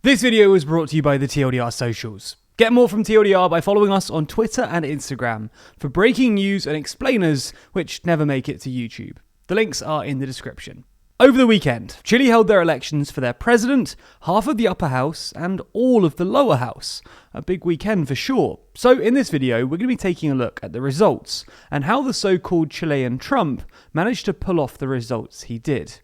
This video was brought to you by the TLDR socials. Get more from TLDR by following us on Twitter and Instagram for breaking news and explainers which never make it to YouTube. The links are in the description. Over the weekend, Chile held their elections for their president, half of the upper house, and all of the lower house. A big weekend for sure. So in this video, we're going to be taking a look at the results and how the so-called Chilean Trump managed to pull off the results he did.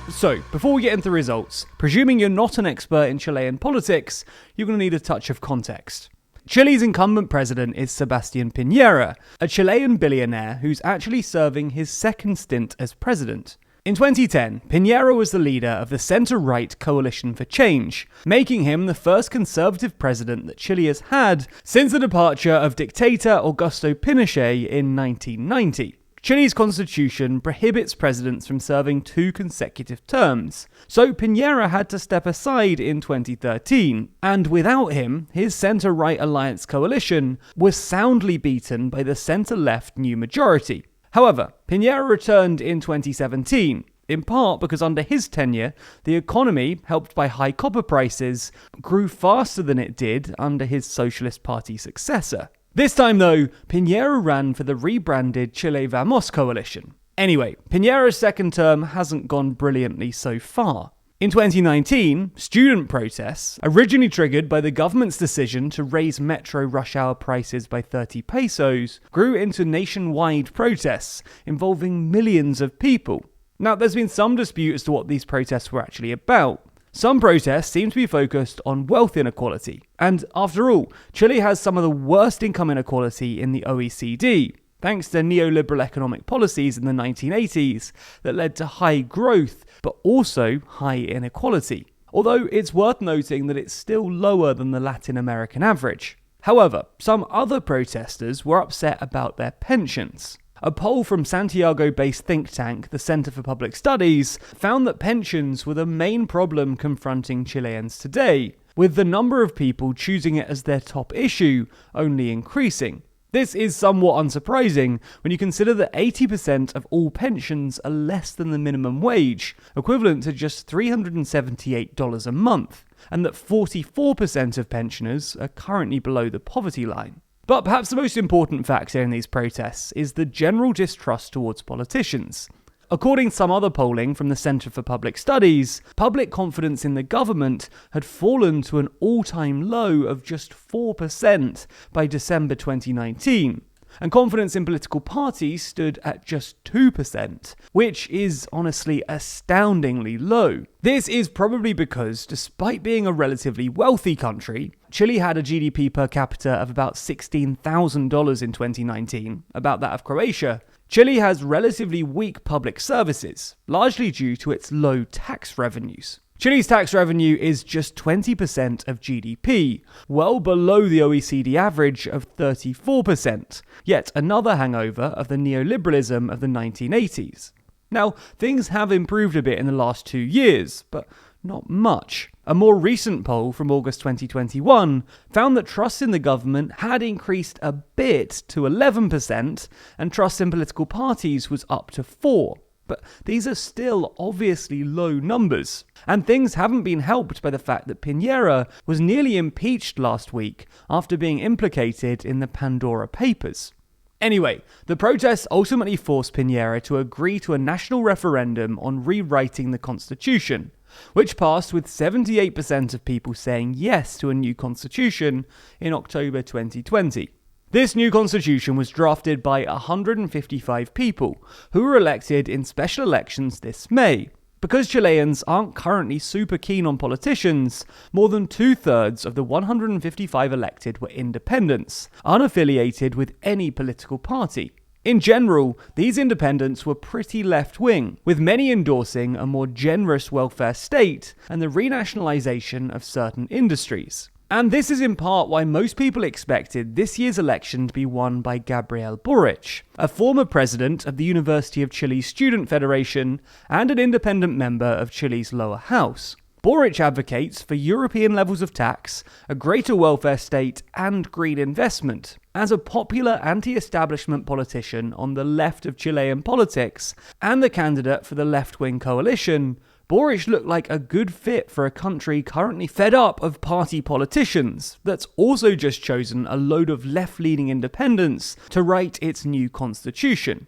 So, before we get into the results, presuming you're not an expert in Chilean politics, you're going to need a touch of context. Chile's incumbent president is Sebastián Piñera, a Chilean billionaire who's actually serving his second stint as president. In 2010, Piñera was the leader of the centre-right Coalition for Change, making him the first conservative president that Chile has had since the departure of dictator Augusto Pinochet in 1990. Chile's constitution prohibits presidents from serving 2 consecutive terms, so Piñera had to step aside in 2013, and without him, his centre-right alliance coalition was soundly beaten by the centre-left New Majority. However, Piñera returned in 2017, in part because under his tenure, the economy, helped by high copper prices, grew faster than it did under his Socialist Party successor. This time though, Piñera ran for the rebranded Chile Vamos coalition. Anyway, Piñera's second term hasn't gone brilliantly so far. In 2019, student protests, originally triggered by the government's decision to raise metro rush hour prices by 30 pesos, grew into nationwide protests involving millions of people. Now, there's been some dispute as to what these protests were actually about. Some protests seem to be focused on wealth inequality, and after all, Chile has some of the worst income inequality in the OECD, thanks to neoliberal economic policies in the 1980s that led to high growth, but also high inequality. Although it's worth noting that it's still lower than the Latin American average. However, some other protesters were upset about their pensions. A poll from Santiago-based think tank, the Center for Public Studies, found that pensions were the main problem confronting Chileans today, with the number of people choosing it as their top issue only increasing. This is somewhat unsurprising when you consider that 80% of all pensions are less than the minimum wage, equivalent to just $378 a month, and that 44% of pensioners are currently below the poverty line. But perhaps the most important factor in these protests is the general distrust towards politicians. According to some other polling from the Center for Public Studies, public confidence in the government had fallen to an all-time low of just 4% by December 2019. And confidence in political parties stood at just 2%, which is honestly astoundingly low. This is probably because, despite being a relatively wealthy country, Chile had a GDP per capita of about $16,000 in 2019, about that of Croatia. Chile has relatively weak public services, largely due to its low tax revenues. Chile's tax revenue is just 20% of GDP, well below the OECD average of 34%, yet another hangover of the neoliberalism of the 1980s. Now, things have improved a bit in the last 2 years, but not much. A more recent poll from August 2021 found that trust in the government had increased a bit to 11%, and trust in political parties was up to 4%. But these are still obviously low numbers. And things haven't been helped by the fact that Piñera was nearly impeached last week after being implicated in the Pandora Papers. Anyway, the protests ultimately forced Piñera to agree to a national referendum on rewriting the constitution, which passed with 78% of people saying yes to a new constitution in October 2020. This new constitution was drafted by 155 people, who were elected in special elections this May. Because Chileans aren't currently super keen on politicians, more than 2/3 of the 155 elected were independents, unaffiliated with any political party. In general, these independents were pretty left-wing, with many endorsing a more generous welfare state and the renationalization of certain industries. And this is in part why most people expected this year's election to be won by Gabriel Boric, a former president of the University of Chile's Student Federation and an independent member of Chile's lower house. Boric advocates for European levels of tax, a greater welfare state, and green investment. As a popular anti-establishment politician on the left of Chilean politics, and the candidate for the left-wing coalition, Boric looked like a good fit for a country currently fed up of party politicians that's also just chosen a load of left-leaning independents to write its new constitution.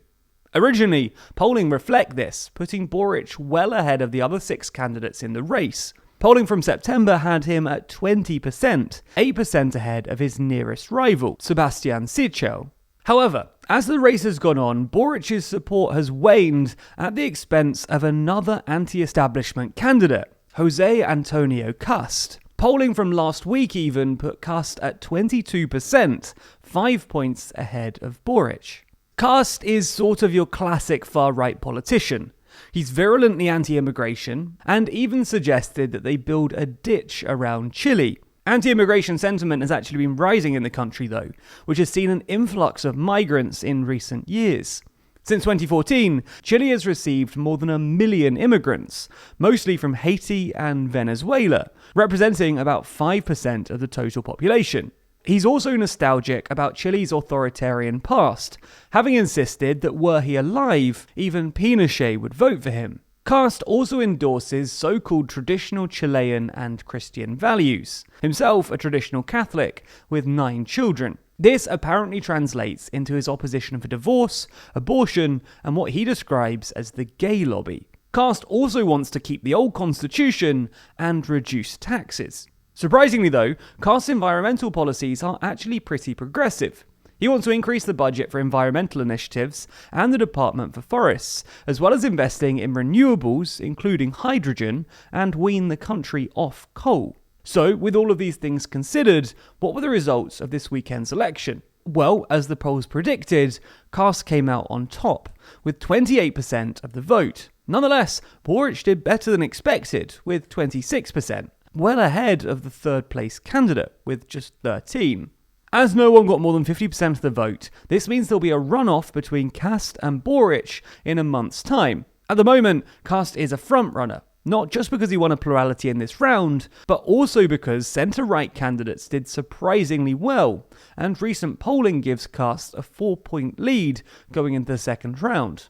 Originally, polling reflect this, putting Boric well ahead of the other 6 candidates in the race. Polling from September had him at 20%, 8% ahead of his nearest rival, Sebastian Sichel. However, as the race has gone on, Boric's support has waned at the expense of another anti-establishment candidate, Jose Antonio Kast. Polling from last week even put Kast at 22%, 5 points ahead of Boric. Kast is sort of your classic far-right politician. He's virulently anti-immigration and even suggested that they build a ditch around Chile. Anti-immigration sentiment has actually been rising in the country though, which has seen an influx of migrants in recent years. Since 2014, Chile has received more than 1 million immigrants, mostly from Haiti and Venezuela, representing about 5% of the total population. He's also nostalgic about Chile's authoritarian past, having insisted that were he alive, even Pinochet would vote for him. Kast also endorses so-called traditional Chilean and Christian values, himself a traditional Catholic with 9 children. This apparently translates into his opposition for divorce, abortion, and what he describes as the gay lobby. Kast also wants to keep the old constitution and reduce taxes. Surprisingly though, Kast's environmental policies are actually pretty progressive. He wants to increase the budget for environmental initiatives and the Department for Forests, as well as investing in renewables, including hydrogen, and wean the country off coal. So, with all of these things considered, what were the results of this weekend's election? Well, as the polls predicted, Kast came out on top, with 28% of the vote. Nonetheless, Boric did better than expected, with 26%, well ahead of the third place candidate, with just 13%. As no one got more than 50% of the vote, this means there'll be a runoff between Kast and Boric in a month's time. At the moment, Kast is a frontrunner, not just because he won a plurality in this round, but also because centre-right candidates did surprisingly well, and recent polling gives Kast a 4-point lead going into the second round.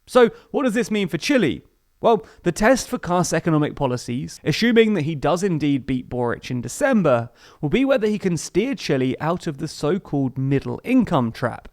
So, what does this mean for Chile? Well, the test for Kast's economic policies, assuming that he does indeed beat Boric in December, will be whether he can steer Chile out of the so-called middle income trap.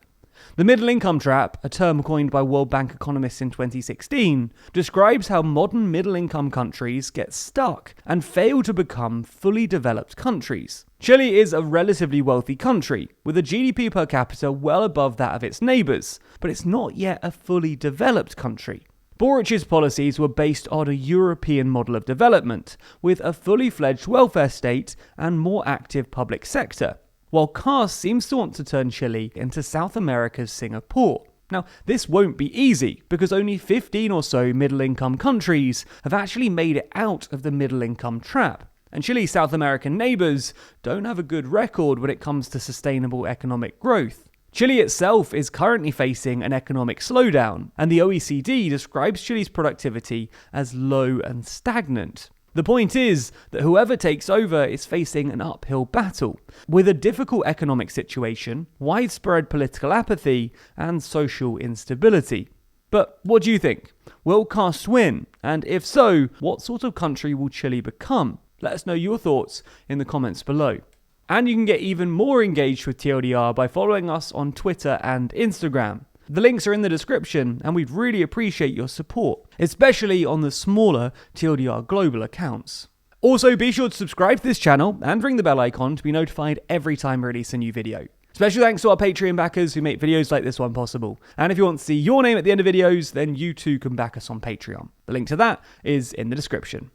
The middle income trap, a term coined by World Bank economists in 2016, describes how modern middle income countries get stuck and fail to become fully developed countries. Chile is a relatively wealthy country, with a GDP per capita well above that of its neighbours, but it's not yet a fully developed country. Boric's policies were based on a European model of development, with a fully fledged welfare state and more active public sector, while Kast seems to want to turn Chile into South America's Singapore. Now, this won't be easy, because only 15 or so middle-income countries have actually made it out of the middle-income trap, and Chile's South American neighbours don't have a good record when it comes to sustainable economic growth. Chile itself is currently facing an economic slowdown, and the OECD describes Chile's productivity as low and stagnant. The point is that whoever takes over is facing an uphill battle, with a difficult economic situation, widespread political apathy, and social instability. But what do you think? Will Kast win? And if so, what sort of country will Chile become? Let us know your thoughts in the comments below. And you can get even more engaged with TLDR by following us on Twitter and Instagram. The links are in the description, and we'd really appreciate your support, especially on the smaller TLDR global accounts. Also, be sure to subscribe to this channel and ring the bell icon to be notified every time we release a new video. Special thanks to our Patreon backers who make videos like this one possible. And if you want to see your name at the end of videos, then you too can back us on Patreon. The link to that is in the description.